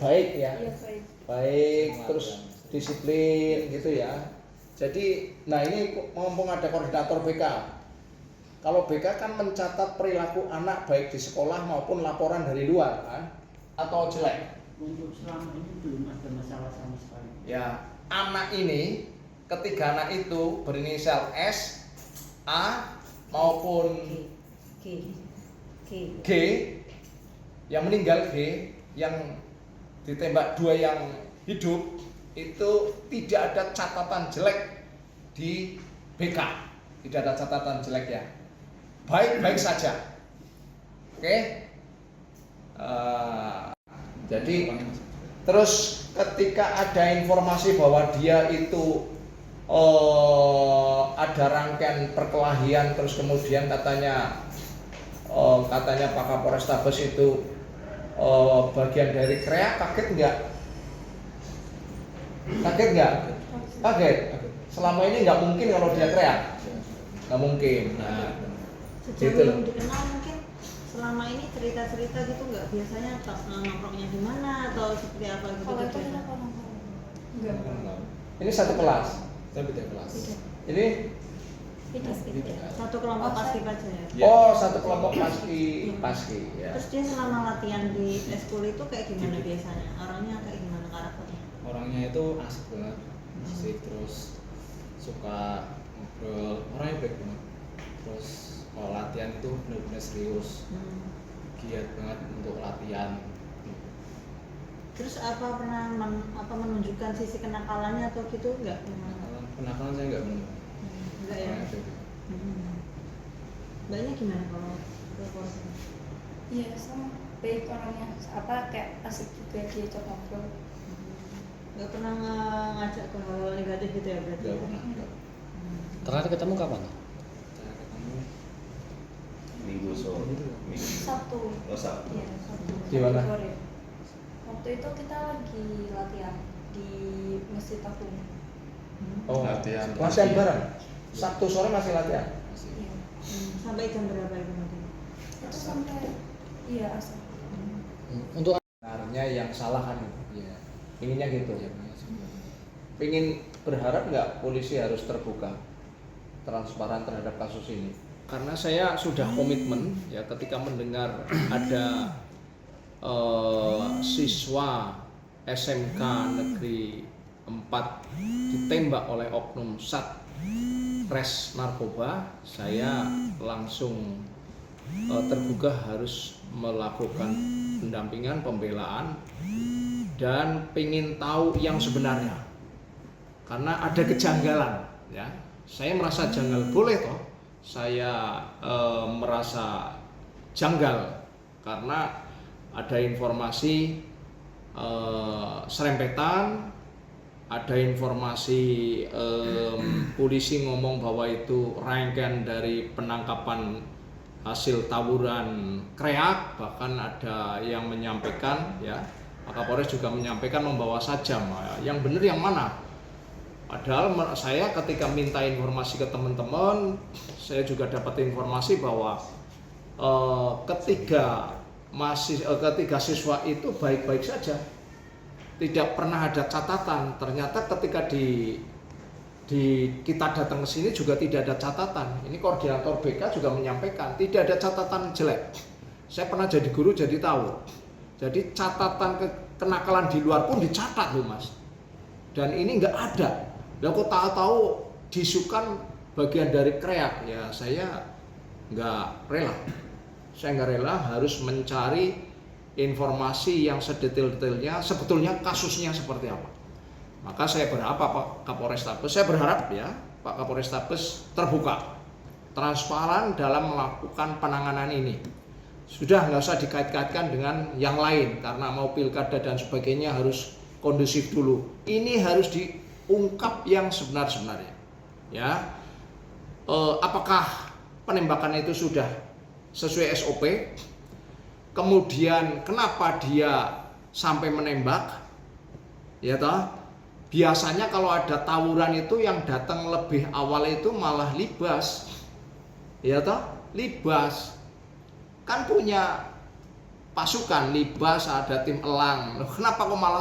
baik ya. Iya, baik. Baik, terus disiplin gitu ya. Jadi, nah ini mumpung ada koordinator BK. Kalau BK kan mencatat perilaku anak baik di sekolah maupun laporan dari luar kan? Atau jelek? Untuk selama ini belum ada masalah sama sekali. Ya, anak ini, ketiga anak itu berinisial S, A maupun G, yang meninggal G, yang ditembak 2 yang hidup, itu tidak ada catatan jelek di BK, tidak ada catatan jelek ya, baik-baik saja. Oke. Jadi terus ketika ada informasi bahwa dia itu ada rangkaian perkelahian, terus kemudian katanya Pak Kapolrestabes itu bagian dari KREA, kaget nggak? Kaget nggak? Kaget. Selama ini nggak mungkin kalau dia KREA, nggak mungkin. Nah, sejauh belum dikenal mungkin selama ini cerita-cerita gitu nggak, biasanya nongkrongnya di mana atau seperti apa gitu? Kalau itu kenapa nongkrong? Enggak. Ini satu kelas. Saya beda kelas. Ini Satu kelompok paski aja ya? oh satu kelompok paski ya. Terus dia selama latihan di eskul itu kayak gimana biasanya? Orangnya kayak gimana karakternya? Orangnya itu asik banget, asik, terus suka ngobrol, orangnya baik banget. Terus kalau latihan itu benar-benar serius, giat banget untuk latihan. Terus apa pernah menunjukkan sisi kenakalannya atau gitu enggak? Kenakalan saya nggak menemukan. Enggak ya? Mbaknya gimana kalau ke polisi? Iya, sama baik orangnya. Kayak asik juga, dia ajak ngobrol. Nggak pernah ngajak ke hal negatif gitu ya berarti? Nggak pernah. Terakhir ketemu kapan? Saya ketemu Minggu sore. Sabtu. Oh, Sabtu. Iya, Sabtu. Di mana? Sore. Waktu itu kita lagi latihan di Masjid Agung. Oh, Latihan. bareng. Sabtu sore masih latihan. masih. Iya. Sampai jam berapa itu nanti? Itu sampai asar. Untuk Sebenarnya yang salah kan, Iya. inginnya gitu. Iya, masih. Ingin berharap nggak polisi harus terbuka, transparan terhadap kasus ini? Karena saya sudah komitmen ya ketika mendengar ada siswa SMK Negeri 4 ditembak oleh oknum Satres Narkoba, saya langsung tergugah harus melakukan pendampingan, pembelaan, dan pengen tahu yang sebenarnya. Karena ada kejanggalan, ya. Saya merasa janggal, boleh toh saya merasa janggal karena ada informasi serempetan, ada informasi polisi ngomong bahwa itu rangkaian dari penangkapan hasil tawuran kreak, bahkan ada yang menyampaikan ya, Pak Kapolres juga menyampaikan membawa sajam. Yang benar yang mana? Padahal saya ketika minta informasi ke teman-teman, saya juga dapat informasi bahwa ketiga siswa itu baik-baik saja, tidak pernah ada catatan. Ternyata ketika kita datang ke sini juga tidak ada catatan. Ini koordinator BK juga menyampaikan tidak ada catatan jelek. Saya pernah jadi guru jadi tahu. Jadi catatan kenakalan di luar pun dicatat loh mas. Dan ini nggak ada. Dan kok tahu disukan bagian dari kreak, ya saya nggak rela. Saya nggak rela harus mencari informasi yang sedetail-detailnya sebetulnya kasusnya seperti apa. Maka saya berharap Pak Kapolrestabes, saya berharap ya Pak Kapolrestabes terbuka, transparan dalam melakukan penanganan ini. Sudah nggak usah dikait-kaitkan dengan yang lain karena mau pilkada dan sebagainya harus kondusif dulu. Ini harus diungkap yang sebenar-benarnya. Ya, apakah penembakan itu sudah sesuai SOP? Kemudian kenapa dia sampai menembak? Ya toh? Biasanya kalau ada tawuran itu yang datang lebih awal itu malah libas. Ya toh? Libas. Kan punya pasukan Libas, ada tim Elang. Loh, kenapa kok malah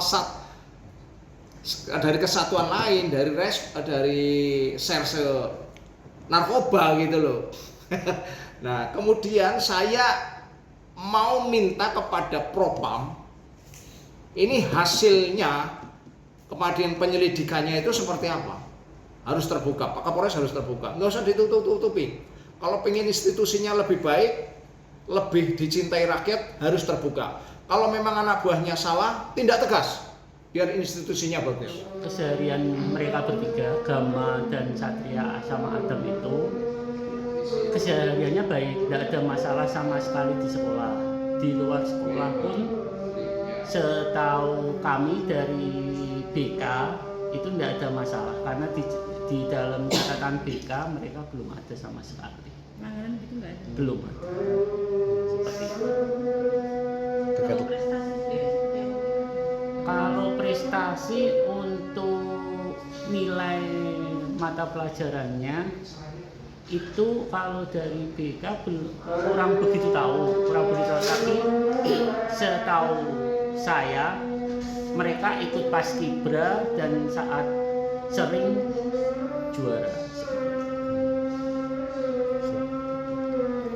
dari kesatuan lain, dari serse narkoba gitu loh. Nah, kemudian saya mau minta kepada Propam, ini hasilnya kemudian penyelidikannya itu seperti apa? Harus terbuka, Pak Kapolres harus terbuka, nggak usah ditutup-tutupi. Kalau pengen institusinya lebih baik, lebih dicintai rakyat, harus terbuka. Kalau memang anak buahnya salah, tindak tegas, biar institusinya bagus. Keseharian mereka bertiga, Gama dan Satria sama Adam itu kesehariannya baik, tidak ada masalah sama sekali di sekolah. Di luar sekolah pun setahu kami dari BK itu tidak ada masalah, karena di dalam catatan BK mereka belum ada sama sekali. Pelanggaran gitu nggak ada. Belum ada. Seperti itu. Terkait Kalau prestasi untuk nilai mata pelajarannya itu kalau dari BK kurang begitu tahu, tapi setahu saya mereka ikut paskibra dan saat sering juara.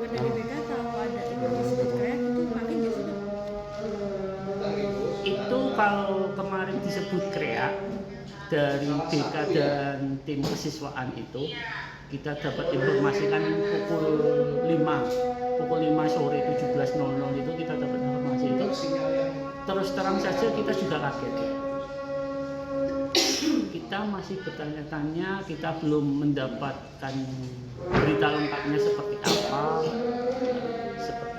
Dari BK kalau ada ikut disebut kreat itu pakai nggak sih? Itu kalau kemarin disebut kreat dari BK dan tim kesiswaan itu kita dapat informasikan pukul 5 sore 17.00 itu kita dapat informasi itu. Terus terang saja kita juga kaget. Kita masih bertanya-tanya, kita belum mendapatkan berita lengkapnya seperti apa. Seperti